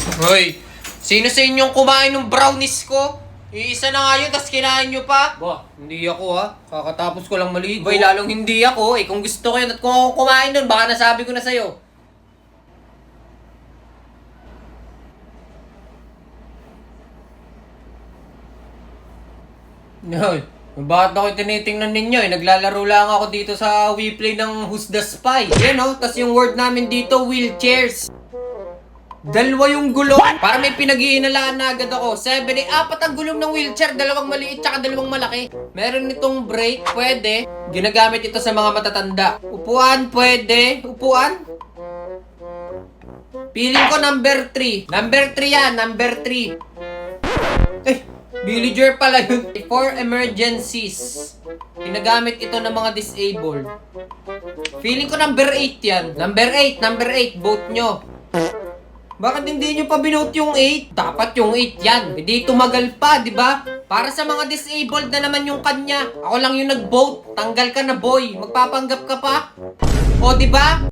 Hoy, sino sa inyong kumain ng brownies ko? Iisa na nga yun, tas kinain nyo pa? Ba, hindi ako ha. Kakatapos ko lang maligo. Boy, lalong hindi ako eh. Kung gusto ko yun at kung ako kumain nun, baka nasabi ko na sa'yo. Hoy, bakit ako tinitingnan ninyo eh? Naglalaro lang ako dito sa WePlay ng Who's the Spy. Yan oh, tas yung word namin dito, wheelchairs. Dalawa yung gulong. Para may pinag-iinalaan na agad ako. 4 ang gulong ng wheelchair. 2 maliit tsaka 2 malaki. Meron itong brake. Pwede. Ginagamit ito sa mga matatanda. Upuan. Pwede. Upuan. Piling ko number 3. Number 3 yan. Number 3. Eh, villager pala yun. For emergencies. Ginagamit ito ng mga disabled. Feeling ko number 8 yan. Number 8. Number 8. Vote nyo. Bakit hindi nyo pa binote yung 8? Dapat yung 8 yan. Hindi tumagal pa, di ba? Para sa mga disabled na naman yung kanya. Ako lang yung nag-vote. Tanggal ka na, boy. Magpapanggap ka pa. O, di ba?